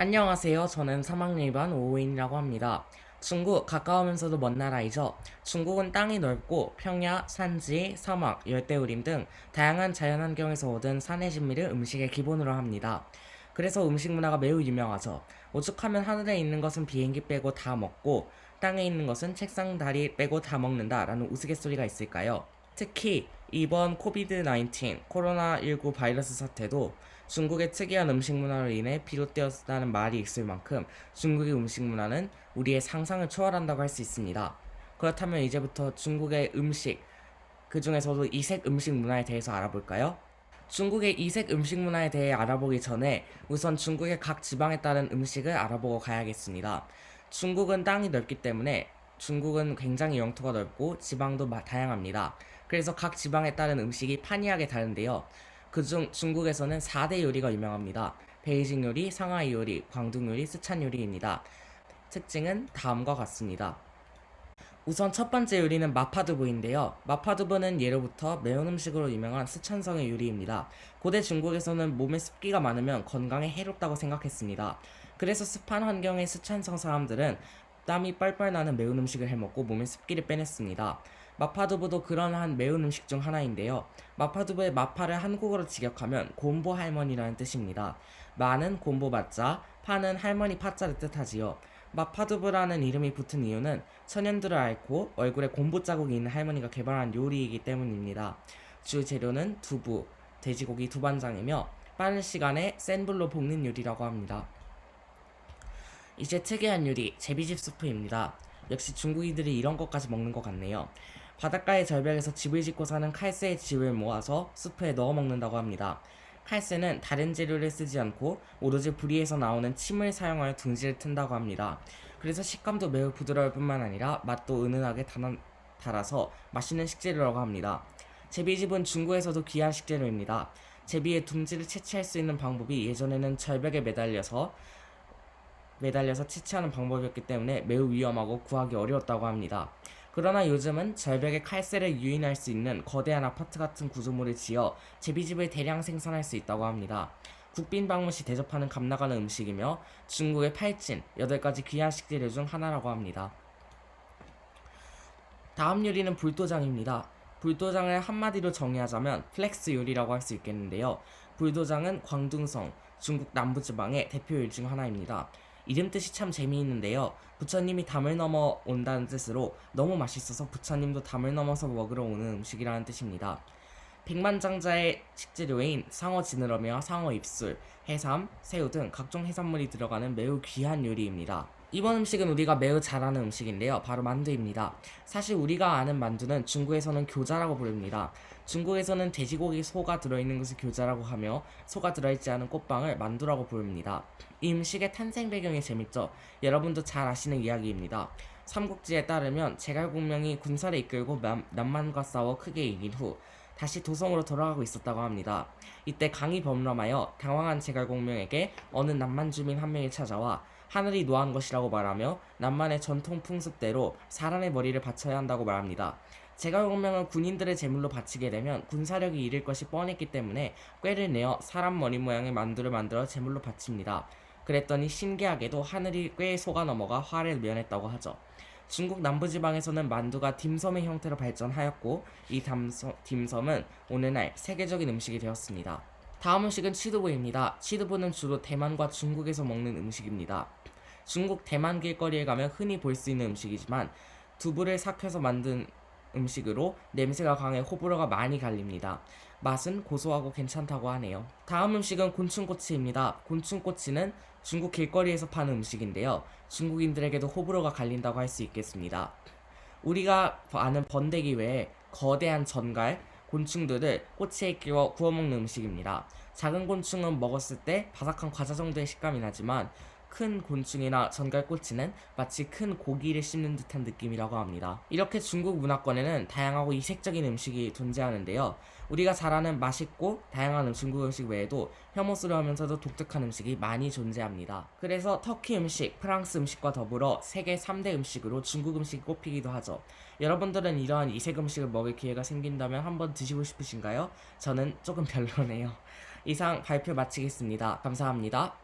안녕하세요. 저는 3학년 2반 오우인이라고 합니다. 중국, 가까우면서도 먼 나라이죠. 중국은 땅이 넓고 평야, 산지, 사막, 열대우림 등 다양한 자연환경에서 얻은 산의 진미를 음식의 기본으로 합니다. 그래서 음식 문화가 매우 유명하죠. 오죽하면 하늘에 있는 것은 비행기 빼고 다 먹고 땅에 있는 것은 책상 다리 빼고 다 먹는다라는 우스갯소리가 있을까요? 특히 이번 코비드-19 코로나19 바이러스 사태도 중국의 특이한 음식 문화로 인해 비롯되었다는 말이 있을 만큼 중국의 음식 문화는 우리의 상상을 초월한다고 할 수 있습니다. 그렇다면 이제부터 중국의 음식, 그 중에서도 이색 음식 문화에 대해서 알아볼까요? 중국의 이색 음식 문화에 대해 알아보기 전에 우선 중국의 각 지방에 따른 음식을 알아보고 가야겠습니다. 중국은 땅이 넓기 때문에 중국은 굉장히 영토가 넓고 지방도 다양합니다. 그래서 각 지방에 따른 음식이 판이하게 다른데요. 그중 중국에서는 4대 요리가 유명합니다. 베이징 요리, 상하이 요리, 광둥 요리, 스촨 요리입니다. 특징은 다음과 같습니다. 우선 첫 번째 요리는 마파두부인데요. 마파두부는 예로부터 매운 음식으로 유명한 스촨성의 요리입니다. 고대 중국에서는 몸에 습기가 많으면 건강에 해롭다고 생각했습니다. 그래서 습한 환경의 스촨성 사람들은 땀이 뻘뻘 나는 매운 음식을 해먹고 몸에 습기를 빼냈습니다. 마파두부도 그러한 매운 음식 중 하나인데요. 마파두부의 마파를 한국어로 직역하면 곰보 할머니라는 뜻입니다. 마는 곰보 마자, 파는 할머니 파자를 뜻하지요. 마파두부라는 이름이 붙은 이유는 천연들을 앓고 얼굴에 곰보 자국이 있는 할머니가 개발한 요리이기 때문입니다. 주 재료는 두부, 돼지고기 두반장이며 빠른 시간에 센 불로 볶는 요리라고 합니다. 이제 특이한 요리, 제비집 수프입니다. 역시 중국인들이 이런 것까지 먹는 것 같네요. 바닷가의 절벽에서 집을 짓고 사는 칼새의 즙을 모아서 수프에 넣어 먹는다고 합니다. 칼새는 다른 재료를 쓰지 않고 오로지 부리에서 나오는 침을 사용하여 둥지를 튼다고 합니다. 그래서 식감도 매우 부드러울 뿐만 아니라 맛도 은은하게 달아서 맛있는 식재료라고 합니다. 제비집은 중국에서도 귀한 식재료입니다. 제비의 둥지를 채취할 수 있는 방법이 예전에는 절벽에 매달려서 채취하는 방법이었기 때문에 매우 위험하고 구하기 어려웠다고 합니다. 그러나 요즘은 절벽에 칼새를 유인할 수 있는 거대한 아파트 같은 구조물을 지어 제비집을 대량 생산할 수 있다고 합니다. 국빈 방문 시 대접하는 값나가는 음식이며 중국의 팔진, 8가지 귀한 식재료 중 하나라고 합니다. 다음 요리는 불도장입니다. 불도장을 한마디로 정의하자면 플렉스 요리라고 할 수 있겠는데요. 불도장은 광둥성, 중국 남부지방의 대표 요리 중 하나입니다. 이름 뜻이 참 재미있는데요. 부처님이 담을 넘어 온다는 뜻으로 너무 맛있어서 부처님도 담을 넘어서 먹으러 오는 음식이라는 뜻입니다. 백만장자의 식재료인 상어 지느러미와 상어 입술, 해삼, 새우 등 각종 해산물이 들어가는 매우 귀한 요리입니다. 이번 음식은 우리가 매우 잘 아는 음식인데요. 바로 만두입니다. 사실 우리가 아는 만두는 중국에서는 교자라고 부릅니다. 중국에서는 돼지고기, 소가 들어있는 것을 교자라고 하며 소가 들어있지 않은 꽃빵을 만두라고 부릅니다. 이 음식의 탄생 배경이 재밌죠? 여러분도 잘 아시는 이야기입니다. 삼국지에 따르면 제갈공명이 군사를 이끌고 남만과 싸워 크게 이긴 후 다시 도성으로 돌아가고 있었다고 합니다. 이때 강이 범람하여 당황한 제갈공명에게 어느 남만 주민 한 명이 찾아와 하늘이 노한 것이라고 말하며 남만의 전통 풍습대로 사람의 머리를 바쳐야 한다고 말합니다. 제갈공명은 군인들의 제물로 바치게 되면 군사력이 잃을 것이 뻔했기 때문에 꾀를 내어 사람 머리 모양의 만두를 만들어 제물로 바칩니다. 그랬더니 신기하게도 하늘이 꾀에 속아 넘어가 화를 면했다고 하죠. 중국 남부지방에서는 만두가 딤섬의 형태로 발전하였고 이 딤섬은 오늘날 세계적인 음식이 되었습니다. 다음 음식은 취두부입니다. 취두부는 주로 대만과 중국에서 먹는 음식입니다. 중국 대만 길거리에 가면 흔히 볼 수 있는 음식이지만 두부를 삭혀서 만든 음식으로 냄새가 강해 호불호가 많이 갈립니다. 맛은 고소하고 괜찮다고 하네요. 다음 음식은 곤충꼬치입니다. 곤충꼬치는 중국 길거리에서 파는 음식인데요. 중국인들에게도 호불호가 갈린다고 할 수 있겠습니다. 우리가 아는 번데기 외에 거대한 전갈, 곤충들을 꼬치에 끼워 구워 먹는 음식입니다. 작은 곤충은 먹었을 때 바삭한 과자 정도의 식감이 나지만 큰 곤충이나 전갈꼬치는 마치 큰 고기를 씹는 듯한 느낌이라고 합니다. 이렇게 중국 문화권에는 다양하고 이색적인 음식이 존재하는데요. 우리가 잘 아는 맛있고 다양한 중국 음식 외에도 혐오스러우면서도 독특한 음식이 많이 존재합니다. 그래서 터키 음식, 프랑스 음식과 더불어 세계 3대 음식으로 중국 음식이 꼽히기도 하죠. 여러분들은 이러한 이색 음식을 먹을 기회가 생긴다면 한번 드시고 싶으신가요? 저는 조금 별로네요. 이상 발표 마치겠습니다. 감사합니다.